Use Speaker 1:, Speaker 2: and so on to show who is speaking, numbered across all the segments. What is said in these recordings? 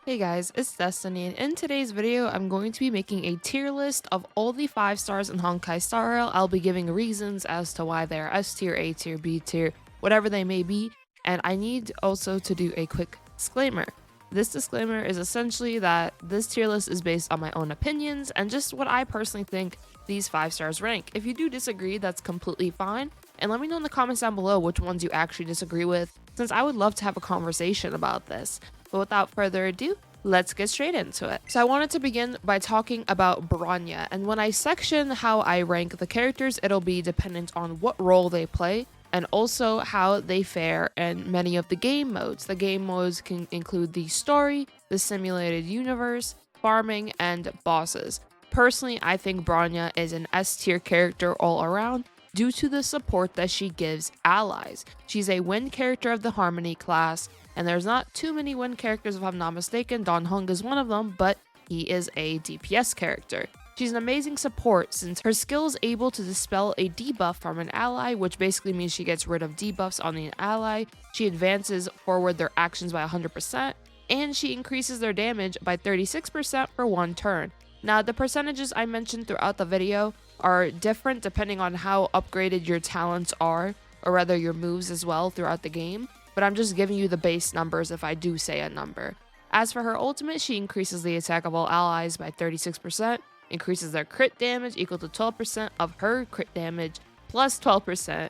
Speaker 1: Hey guys, it's Destiny, and in today's video, I'm going to be making a tier list of all the 5 stars in Honkai Star Rail. I'll be giving reasons as to why they're S tier, A tier, B tier, whatever they may be, and I need also to do a quick disclaimer. This disclaimer is essentially that this tier list is based on my own opinions and just what I personally think these 5 stars rank. If you do disagree, that's completely fine, and let me know in the comments down below which ones you actually disagree with, since I would love to have a conversation about this. But without further ado, let's get straight into it. So I wanted to begin by talking about Bronya, and when I section how I rank the characters, it'll be dependent on what role they play and also how they fare in many of the game modes. The game modes can include the story, the simulated universe, farming, and bosses. Personally, I think Bronya is an S tier character all around due to the support that she gives allies. She's a win character of the Harmony class, and there's not too many win characters if I'm not mistaken. Don Hung is one of them, but he is a DPS character. She's an amazing support since her skill is able to dispel a debuff from an ally, which basically means she gets rid of debuffs on the ally. She advances forward their actions by 100%, and she increases their damage by 36% for one turn. Now, the percentages I mentioned throughout the video are different depending on how upgraded your talents are, or rather your moves as well throughout the game, but I'm just giving you the base numbers if I do say a number. As for her ultimate, she increases the attack of all allies by 36%, increases their crit damage equal to 12% of her crit damage plus 12%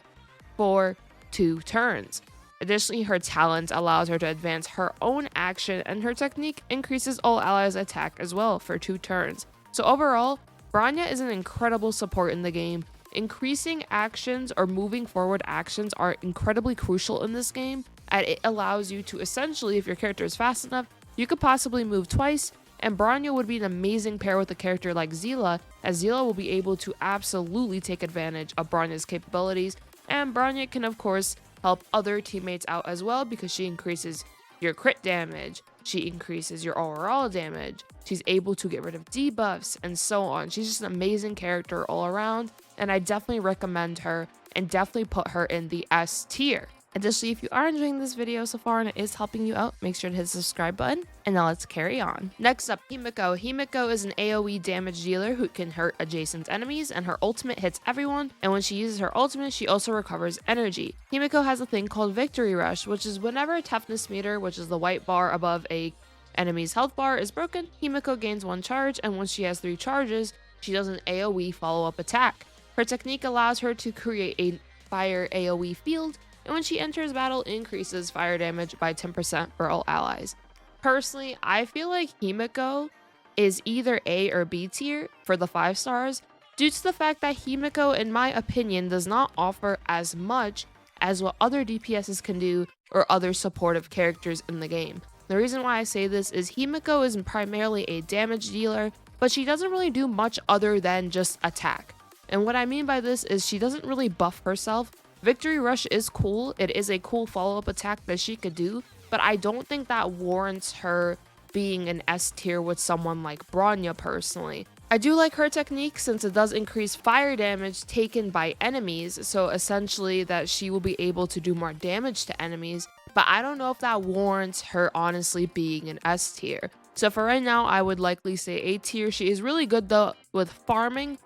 Speaker 1: for 2 turns. Additionally, her talent allows her to advance her own action, and her technique increases all allies' attack as well for 2 turns. So overall, Bronya is an incredible support in the game. Increasing actions or moving forward actions are incredibly crucial in this game, and it allows you to essentially, if your character is fast enough, you could possibly move twice, and Bronya would be an amazing pair with a character like Seele, as Seele will be able to absolutely take advantage of Bronya's capabilities, and Bronya can of course help other teammates out as well because she increases your crit damage, she increases your overall damage, she's able to get rid of debuffs, and so on. She's just an amazing character all around, and I definitely recommend her and definitely put her in the S tier. Additionally, if you are enjoying this video so far and it is helping you out, make sure to hit the subscribe button, and now let's carry on. Next up, Himeko. Himeko is an AoE damage dealer who can hurt adjacent enemies, and her ultimate hits everyone, and when she uses her ultimate, she also recovers energy. Himeko has a thing called Victory Rush, which is whenever a toughness meter, which is the white bar above a enemy's health bar, is broken, Himeko gains 1 charge, and once she has 3 charges, she does an AoE follow-up attack. Her technique allows her to create a fire AoE field, and when she enters battle, increases fire damage by 10% for all allies. Personally, I feel like Himeko is either A or B tier for the 5 stars due to the fact that Himeko, in my opinion, does not offer as much as what other DPSs can do or other supportive characters in the game. The reason why I say this is Himeko is primarily a damage dealer, but she doesn't really do much other than just attack. And what I mean by this is she doesn't really buff herself. Victory Rush is cool, it is a cool follow-up attack that she could do, but I don't think that warrants her being an S tier with someone like Bronya personally. I do like her technique since it does increase fire damage taken by enemies, so essentially that she will be able to do more damage to enemies, but I don't know if that warrants her honestly being an S tier. So for right now, I would likely say A tier. She is really good though with farming.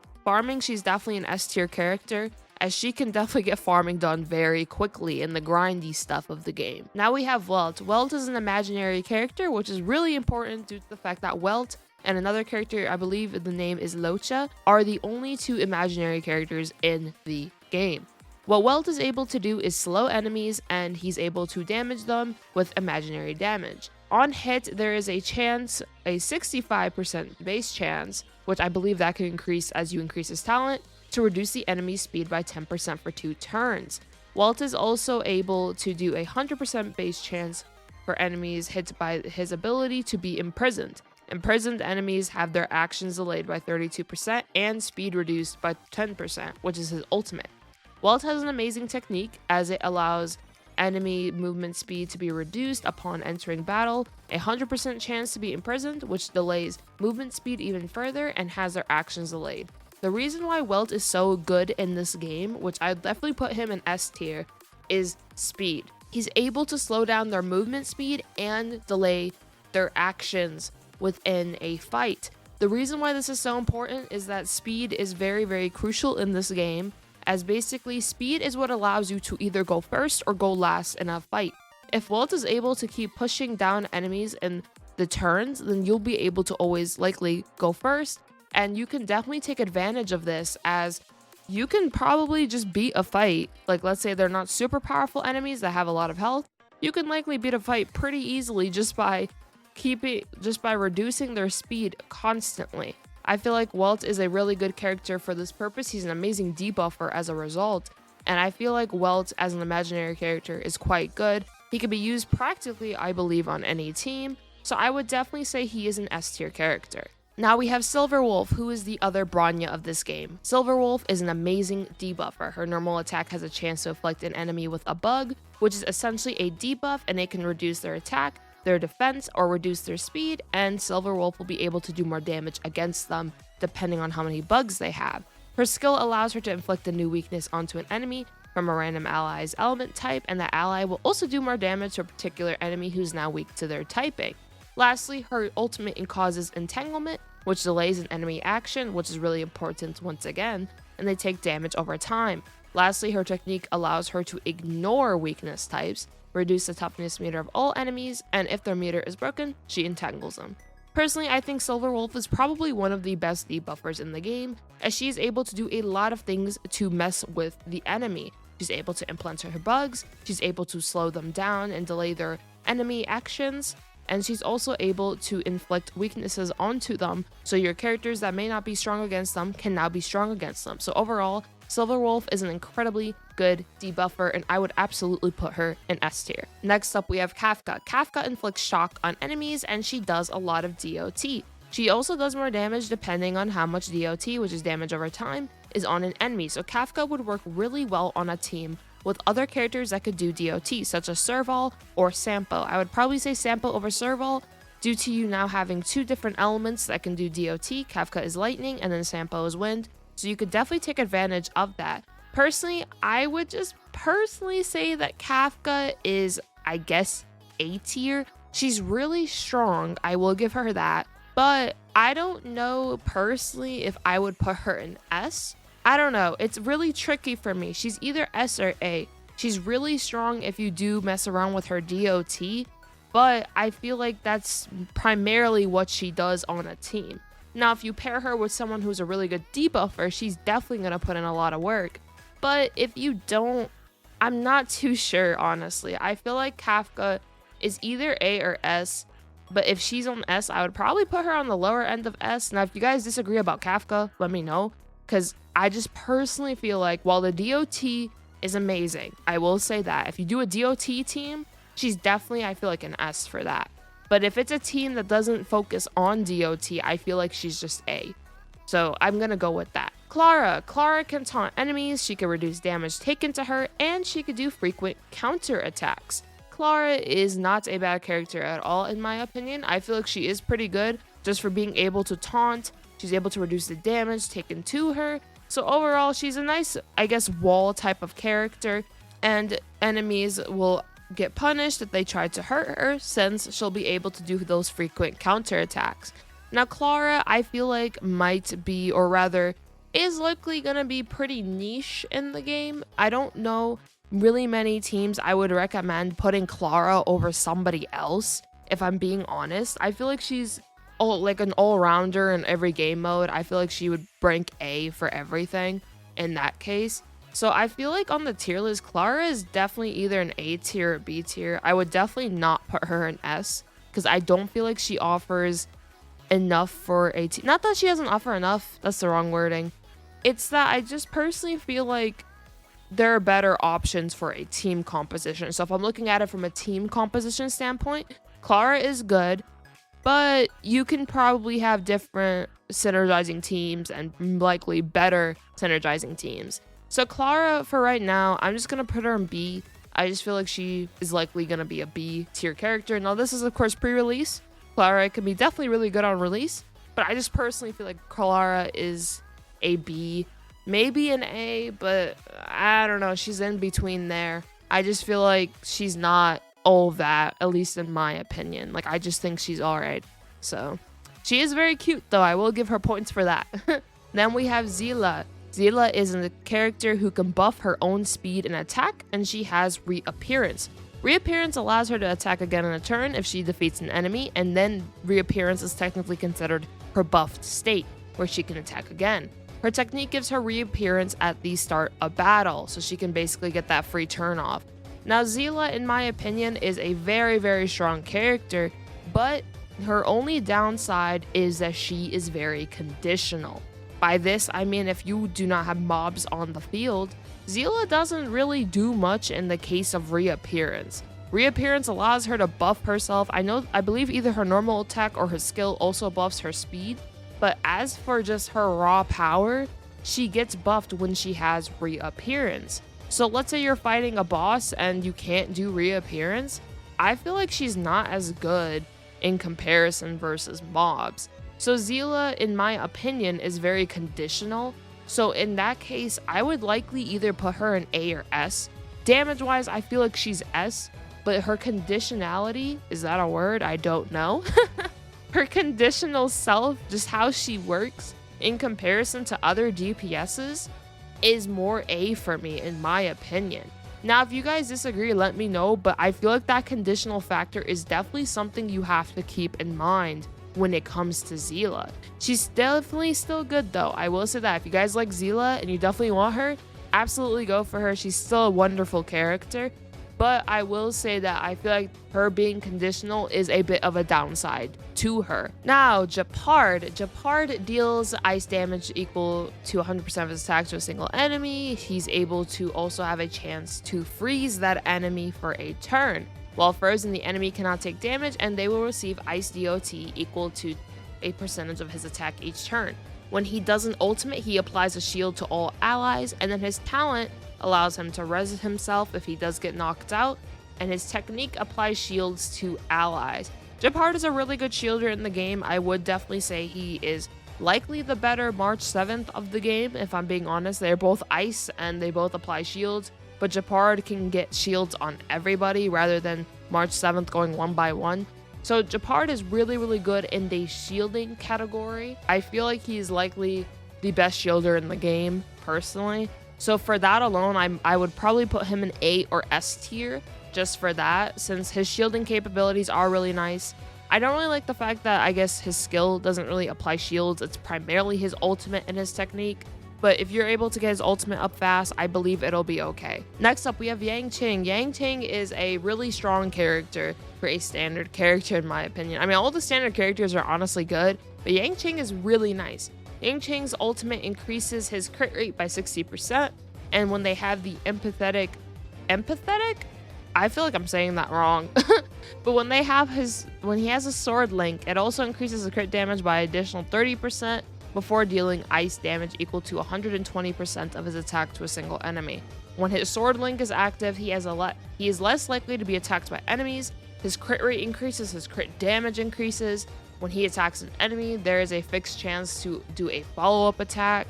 Speaker 1: She's definitely an S tier character, as she can definitely get farming done very quickly in the grindy stuff of the game. Now we have Welt. Welt is an imaginary character, which is really important due to the fact that Welt and another character, I believe the name is Luocha, are the only 2 imaginary characters in the game. What Welt is able to do is slow enemies, and he's able to damage them with imaginary damage. On hit, there is a chance, a 65% base chance, which I believe that can increase as you increase his talent, to reduce the enemy's speed by 10% for 2 turns. Welt is also able to do a 100% base chance for enemies hit by his ability to be imprisoned. Imprisoned enemies have their actions delayed by 32% and speed reduced by 10%, which is his ultimate. Welt has an amazing technique as it allows enemy movement speed to be reduced upon entering battle, a 100% chance to be imprisoned, which delays movement speed even further and has their actions delayed. The reason why Welt is so good in this game, which I'd definitely put him in S tier, is speed. He's able to slow down their movement speed and delay their actions within a fight. The reason why this is so important is that speed is very, very crucial in this game, as basically speed is what allows you to either go first or go last in a fight. If Welt is able to keep pushing down enemies in the turns, then you'll be able to always likely go first, and you can definitely take advantage of this, as you can probably just beat a fight. Like, let's say they're not super powerful enemies that have a lot of health, you can likely beat a fight pretty easily just by reducing their speed constantly. I feel like Welt is a really good character for this purpose. He's an amazing debuffer as a result, and I feel like Welt as an imaginary character is quite good. He can be used practically, I believe, on any team, so I would definitely say he is an S tier character. Now we have Silverwolf, who is the other Bronya of this game. Silverwolf is an amazing debuffer. Her normal attack has a chance to afflict an enemy with a bug, which is essentially a debuff, and it can reduce their attack, their defense, or reduce their speed, and Silverwolf will be able to do more damage against them depending on how many bugs they have. Her skill allows her to inflict a new weakness onto an enemy from a random ally's element type, and that ally will also do more damage to a particular enemy who's now weak to their typing. Lastly, her ultimate causes entanglement, which delays an enemy action, which is really important once again, and they take damage over time. Lastly, her technique allows her to ignore weakness types, reduce the toughness meter of all enemies, and if their meter is broken, she entangles them. Personally, I think Silverwolf is probably one of the best debuffers in the game, as she is able to do a lot of things to mess with the enemy. She's able to implant her bugs, she's able to slow them down and delay their enemy actions, and she's also able to inflict weaknesses onto them, so your characters that may not be strong against them can now be strong against them. So overall, Silverwolf is an incredibly good debuffer, and I would absolutely put her in S tier. Next up, we have Kafka. Kafka inflicts shock on enemies, and she does a lot of DOT. She also does more damage depending on how much DOT, which is damage over time, is on an enemy. So Kafka would work really well on a team with other characters that could do DOT, such as Serval or Sampo. I would probably say Sampo over Serval, due to you now having two different elements that can do DOT. Kafka is lightning, and then Sampo is wind. So you could definitely take advantage of that. Personally, I would just say that Kafka is, I guess, A tier. She's really strong, I will give her that. But I don't know personally if I would put her in S. I don't know. It's really tricky for me. She's either S or A. She's really strong if you do mess around with her DOT, but I feel like that's primarily what she does on a team. Now, if you pair her with someone who's a really good debuffer, she's definitely going to put in a lot of work. But if you don't, I'm not too sure, honestly. I feel like Kafka is either A or S, but if she's on S, I would probably put her on the lower end of S. Now, if you guys disagree about Kafka, let me know, because I just personally feel like while the DOT is amazing, I will say that if you do a DOT team, she's definitely, I feel like, an S for that. But if it's a team that doesn't focus on DOT, I feel like she's just A. So I'm going to go with that. Clara. Clara can taunt enemies, she can reduce damage taken to her, and she can do frequent counter attacks. Clara is not a bad character at all, in my opinion. I feel like she is pretty good just for being able to taunt. She's able to reduce the damage taken to her. So overall, she's a nice, I guess, wall type of character, and enemies will get punished if they try to hurt her, since she'll be able to do those frequent counterattacks. Now, Clara, I feel like might be, or rather is likely gonna be pretty niche in the game. I don't know really many teams I would recommend putting Clara over somebody else, if I'm being honest. I feel like she's like an all-rounder in every game mode. I feel like she would rank A for everything in that case. So I feel like on the tier list, Clara is definitely either an A tier or B tier. I would definitely not put her in S, because I don't feel like she offers enough for a team. Not that she doesn't offer enough, that's the wrong wording. It's that I just personally feel like there are better options for a team composition. So if I'm looking at it from a team composition standpoint, Clara is good, but you can probably have different synergizing teams and likely better synergizing teams. So Clara, for right now, I'm just going to put her in B. I just feel like she is likely going to be a B tier character. Now, this is, of course, pre-release. Clara can be definitely really good on release, but I just personally feel like Clara is a B, maybe an A, but I don't know. She's in between there. I just feel like she's not all that, at least in my opinion. Like, I just think she's alright. So, she is very cute, though. I will give her points for that. Then we have Seele. Seele is a character who can buff her own speed and attack, and she has reappearance. Reappearance allows her to attack again in a turn if she defeats an enemy, and then reappearance is technically considered her buffed state, where she can attack again. Her technique gives her reappearance at the start of battle, so she can basically get that free turn off. Now, Seele, in my opinion, is a very, very strong character, but her only downside is that she is very conditional. By this, I mean if you do not have mobs on the field, Seele doesn't really do much in the case of reappearance. Reappearance allows her to buff herself. I believe either her normal attack or her skill also buffs her speed, but as for just her raw power, she gets buffed when she has reappearance. So let's say you're fighting a boss and you can't do reappearance, I feel like she's not as good in comparison versus mobs. So Seele, in my opinion, is very conditional. So in that case, I would likely either put her in A or S. Damage-wise, I feel like she's S, but her conditionality, is that a word? I don't know. Her conditional self, just how she works in comparison to other DPSs, is more A for me, in my opinion. Now, if you guys disagree, let me know, but I feel like that conditional factor is definitely something you have to keep in mind when it comes to Seele. She's definitely still good, though. I will say that if you guys like Seele and you definitely want her, absolutely go for her. She's still a wonderful character, but I will say that I feel like her being conditional is a bit of a downside to her. Now, Gepard. Gepard deals ice damage equal to 100% of his attacks to a single enemy. He's able to also have a chance to freeze that enemy for a turn. While frozen, the enemy cannot take damage, and they will receive ice DOT equal to a percentage of his attack each turn. When he does an ultimate, he applies a shield to all allies, and then his talent allows him to res himself if he does get knocked out, and his technique applies shields to allies. Gepard is a really good shielder in the game. I would definitely say he is likely the better March 7th of the game, if I'm being honest. They're both ice and they both apply shields, but Gepard can get shields on everybody rather than March 7th going one by one. So Gepard is really, really good in the shielding category. I feel like he's likely the best shielder in the game, personally. So for that alone, I would probably put him in A or S tier just for that, since his shielding capabilities are really nice. I don't really like the fact that I guess his skill doesn't really apply shields. It's primarily his ultimate and his technique. But if you're able to get his ultimate up fast, I believe it'll be okay. Next up, we have Yanqing. Yanqing is a really strong character for a standard character, in my opinion. I mean, all the standard characters are honestly good, but Yanqing is really nice. Yanqing's ultimate increases his crit rate by 60%, and when they have the empathetic? I feel like I'm saying that wrong. But when he has a sword link, it also increases the crit damage by an additional 30% before dealing ice damage equal to 120% of his attack to a single enemy. When his sword link is active, he is less likely to be attacked by enemies. His crit rate increases, his crit damage increases. When he attacks an enemy, there is a fixed chance to do a follow-up attack,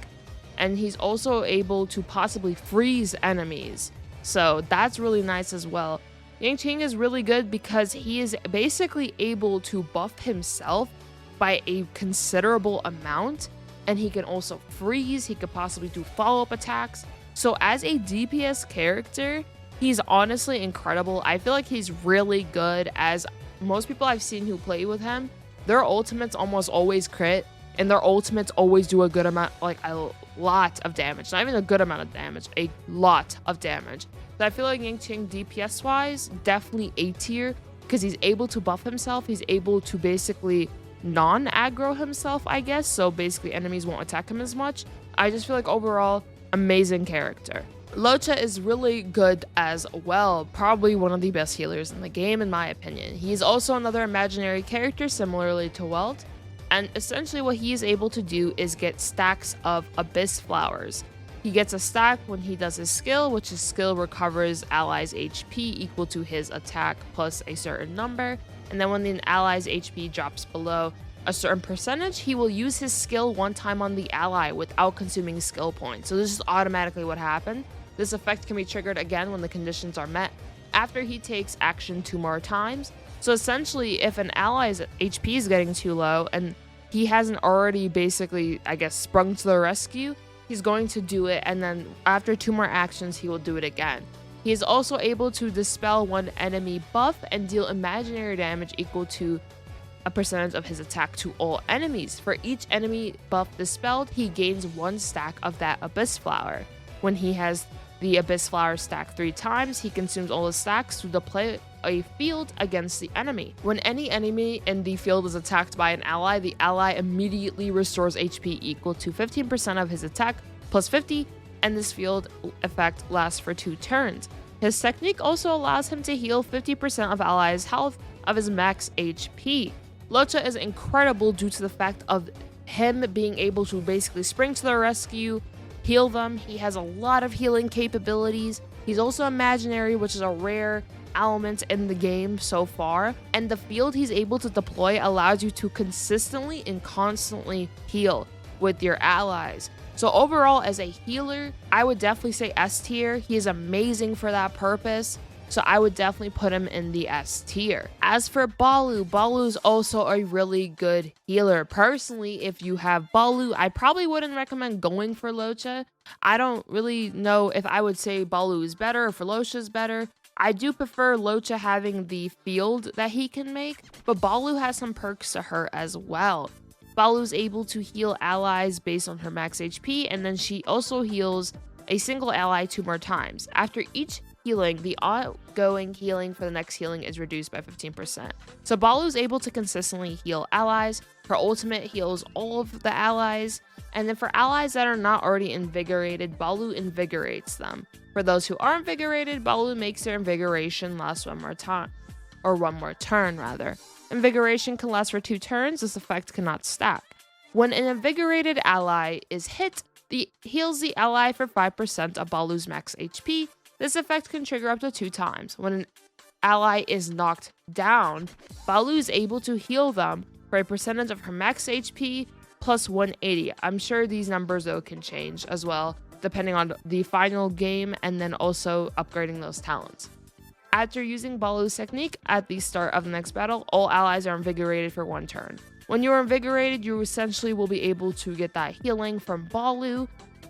Speaker 1: and he's also able to possibly freeze enemies. So that's really nice as well. Yanqing is really good because he is basically able to buff himself by a considerable amount, and he can also freeze. He could possibly do follow-up attacks. So as a DPS character, he's honestly incredible. I feel like he's really good, as most people I've seen who play with him, their ultimates almost always crit, and their ultimates always do a good amount, like a lot of damage. Not even a good amount of damage, a lot of damage. So I feel like Yanqing DPS wise, definitely A tier, because he's able to buff himself. He's able to basically non-aggro himself, I guess. So basically enemies won't attack him as much. I just feel like overall, amazing character. Luocha is really good as well, probably one of the best healers in the game in my opinion. He's also another imaginary character similarly to Welt, and essentially what he is able to do is get stacks of abyss flowers. He gets a stack when he does his skill, which his skill recovers allies' HP equal to his attack plus a certain number, and then when the ally's HP drops below a certain percentage, he will use his skill one time on the ally without consuming skill points. So this is automatically what happened. This effect can be triggered again when the conditions are met. after he takes action 2 more times. So essentially, if an ally's HP is getting too low and he hasn't already basically, I guess, sprung to the rescue, he's going to do it, and then after 2 more actions, he will do it again. He is also able to dispel one enemy buff and deal imaginary damage equal to a percentage of his attack to all enemies. For each enemy buff dispelled, he gains 1 stack of that Abyss Flower. When he has the Abyss Flower stacked 3 times, he consumes all the stacks to deploy a field against the enemy. When any enemy in the field is attacked by an ally, the ally immediately restores HP equal to 15% of his attack plus 50, and this field effect lasts for 2 turns. His technique also allows him to heal 50% of allies' health of his max HP. Luocha is incredible due to the fact of him being able to basically spring to their rescue, heal them. He has a lot of healing capabilities. He's also imaginary, which is a rare element in the game so far, and the field he's able to deploy allows you to consistently and constantly heal with your allies. So overall, as a healer, I would definitely say S tier. He is amazing for that purpose, so I would definitely put him in the S tier. As for Bailu is also a really good healer. Personally, if you have Bailu, I probably wouldn't recommend going for Luocha. I don't really know if I would say Bailu is better or if Luocha is better. I do prefer Luocha having the field that he can make, but Bailu has some perks to her as well. Bailu is able to heal allies based on her max HP, and then she also heals a single ally 2 more times. After each healing, the outgoing healing for the next healing is reduced by 15%. So Bailu is able to consistently heal allies. Her ultimate heals all of the allies, and then for allies that are not already invigorated, Bailu invigorates them. For those who are invigorated, Bailu makes their invigoration last 1 more time, or 1 more turn rather. Invigoration can last for 2 turns. This effect cannot stack. When an invigorated ally is hit, heals the ally for 5% of Bailu's max HP. This effect can trigger up to 2 times. When an ally is knocked down, Bailu is able to heal them for a percentage of her max HP plus 180. I'm sure these numbers though can change as well, depending on the final game and then also upgrading those talents. After using Bailu's technique at the start of the next battle, all allies are invigorated for 1 turn. When you are invigorated, you essentially will be able to get that healing from Bailu,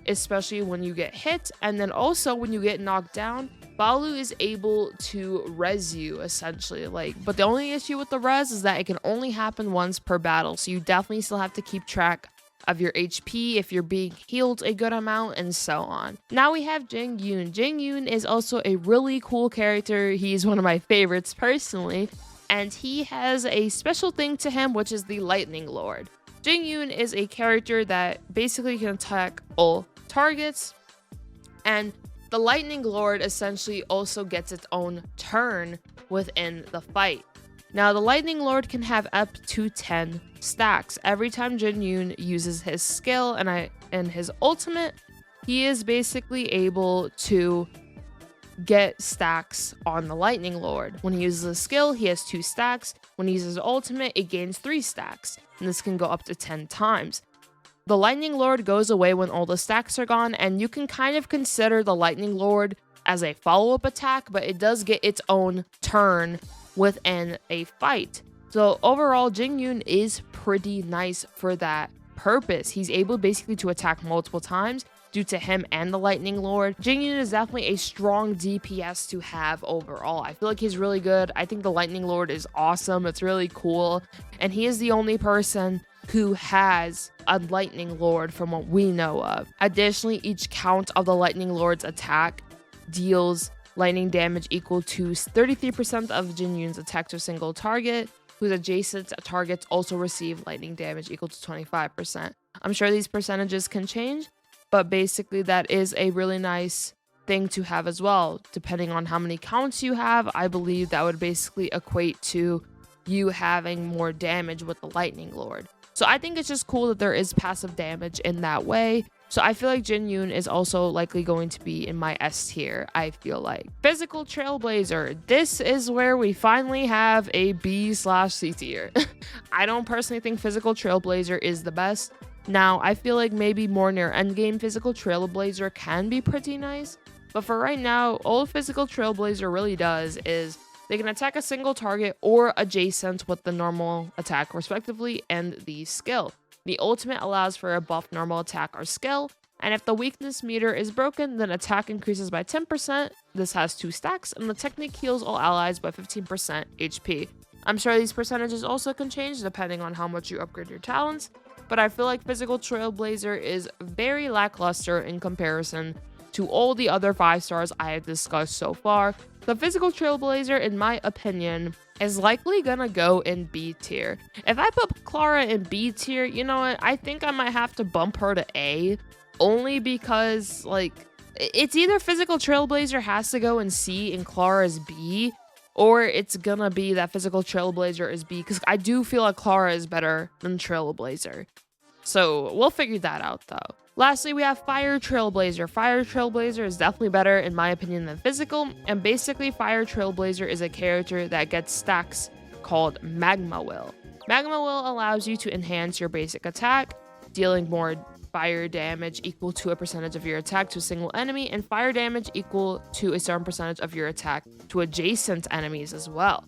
Speaker 1: especially when you get hit, and then also when you get knocked down, Bailu is able to res you essentially. But the only issue with the res is that it can only happen once per battle, so you definitely still have to keep track of your HP if you're being healed a good amount and so on. Now we have Jing Yuan. Jing Yuan is also a really cool character. He's one of my favorites personally, and he has a special thing to him, which is the Lightning Lord. Jing Yuan is a character that basically can attack all targets, and the Lightning Lord essentially also gets its own turn within the fight. Now, the Lightning Lord can have up to 10 stacks. Every time Jing Yuan uses his skill and his ultimate, he is basically able to get stacks on the Lightning Lord. When he uses a skill, he has 2 stacks. When he uses his ultimate, it gains 3 stacks, and this can go up to 10 times. The Lightning Lord goes away when all the stacks are gone, and you can kind of consider the Lightning Lord as a follow-up attack, but it does get its own turn within a fight. So overall, Jing Yuan is pretty nice for that purpose. He's able basically to attack multiple times due to him and the Lightning Lord. Jing Yuan is definitely a strong DPS to have overall. I feel like he's really good. I think the Lightning Lord is awesome. It's really cool. And he is the only person who has a Lightning Lord from what we know of. Additionally, each count of the Lightning Lord's attack deals lightning damage equal to 33% of Jing Yuan's attack to a single target, whose adjacent targets also receive lightning damage equal to 25%. I'm sure these percentages can change, but basically that is a really nice thing to have as well. Depending on how many counts you have, I believe that would basically equate to you having more damage with the Lightning Lord. So I think it's just cool that there is passive damage in that way. So I feel like Jing Yuan is also likely going to be in my S tier, I feel like. Physical Trailblazer. This is where we finally have a B/C tier. I don't personally think Physical Trailblazer is the best. Now, I feel like maybe more near endgame Physical Trailblazer can be pretty nice, But for right now, all physical Trailblazer really does is they can attack a single target or adjacent with the normal attack respectively and the skill. The ultimate allows for a buff normal attack or skill, and if the weakness meter is broken, then attack increases by 10%. This has 2 stacks, and the technique heals all allies by 15% HP. I'm sure these percentages also can change depending on how much you upgrade your talents, but I feel like physical Trailblazer is very lackluster in comparison to all the other 5 stars I have discussed so far. The physical Trailblazer, in my opinion, is likely gonna go in B tier. If I put Clara in B tier, you know what, I think I might have to bump her to A, only because, like, it's either physical Trailblazer has to go in C and Clara's B, or it's gonna be that physical Trailblazer is B, because I do feel like Clara is better than Trailblazer. So we'll figure that out though. Lastly, we have Fire Trailblazer. Fire Trailblazer is definitely better in my opinion than physical, and basically Fire Trailblazer is a character that gets stacks called Magma Will. Magma Will allows you to enhance your basic attack, dealing more fire damage equal to a percentage of your attack to a single enemy, and fire damage equal to a certain percentage of your attack to adjacent enemies as well.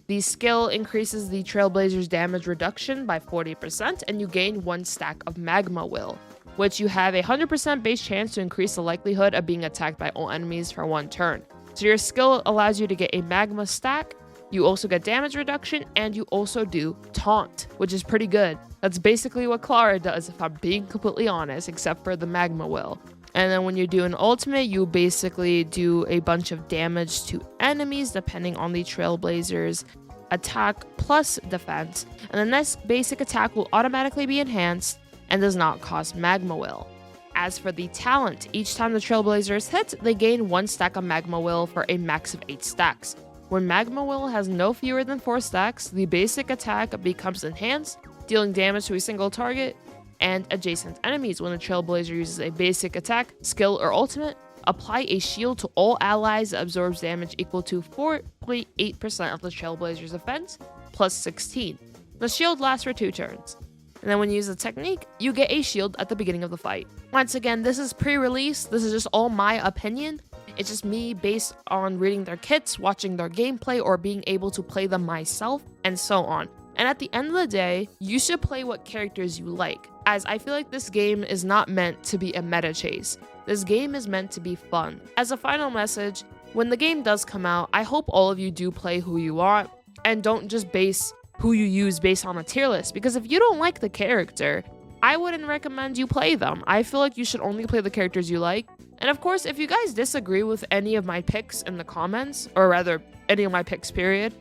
Speaker 1: The skill increases the Trailblazer's damage reduction by 40%, and you gain 1 stack of Magma Will, which you have a 100% base chance to increase the likelihood of being attacked by all enemies for 1 turn. So your skill allows you to get a Magma stack, you also get damage reduction, and you also do Taunt, which is pretty good. That's basically what Clara does, if I'm being completely honest, except for the Magma Will. And then when you do an ultimate, you basically do a bunch of damage to enemies depending on the Trailblazer's attack plus defense. And the next basic attack will automatically be enhanced and does not cost Magma Will. As for the talent, each time the Trailblazer is hit, they gain 1 stack of Magma Will for a max of 8 stacks. When Magma Will has no fewer than 4 stacks, the basic attack becomes enhanced, dealing damage to a single target and adjacent enemies. When the Trailblazer uses a basic attack, skill, or ultimate, apply a shield to all allies that absorbs damage equal to 4.8% of the Trailblazer's defense, plus 16. The shield lasts for 2 turns. And then when you use the technique, you get a shield at the beginning of the fight. Once again, this is pre-release, this is just all my opinion. It's just me based on reading their kits, watching their gameplay, or being able to play them myself, and so on. And at the end of the day, you should play what characters you like, as I feel like this game is not meant to be a meta chase. This game is meant to be fun. As a final message, when the game does come out, I hope all of you do play who you want, and don't just base who you use based on a tier list, because if you don't like the character, I wouldn't recommend you play them. I feel like you should only play the characters you like. And of course, if you guys disagree with any of my picks in the comments, or rather, any of my picks period,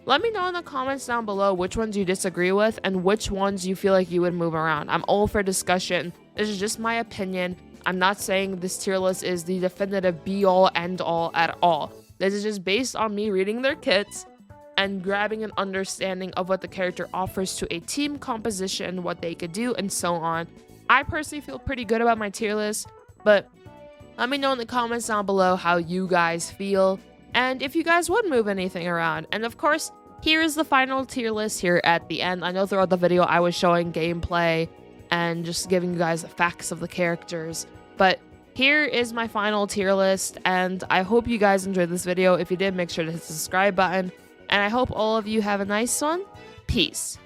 Speaker 1: let me know in the comments down below which ones you disagree with and which ones you feel like you would move around. I'm all for discussion. This is just my opinion. I'm not saying this tier list is the definitive be-all, end-all at all. This is just based on me reading their kits and grabbing an understanding of what the character offers to a team composition, what they could do, and so on. I personally feel pretty good about my tier list, but let me know in the comments down below how you guys feel, and if you guys would move anything around. And of course, here is the final tier list here at the end. I know throughout the video I was showing gameplay and just giving you guys the facts of the characters, but here is my final tier list, and I hope you guys enjoyed this video. If you did, make sure to hit the subscribe button, and I hope all of you have a nice one. Peace.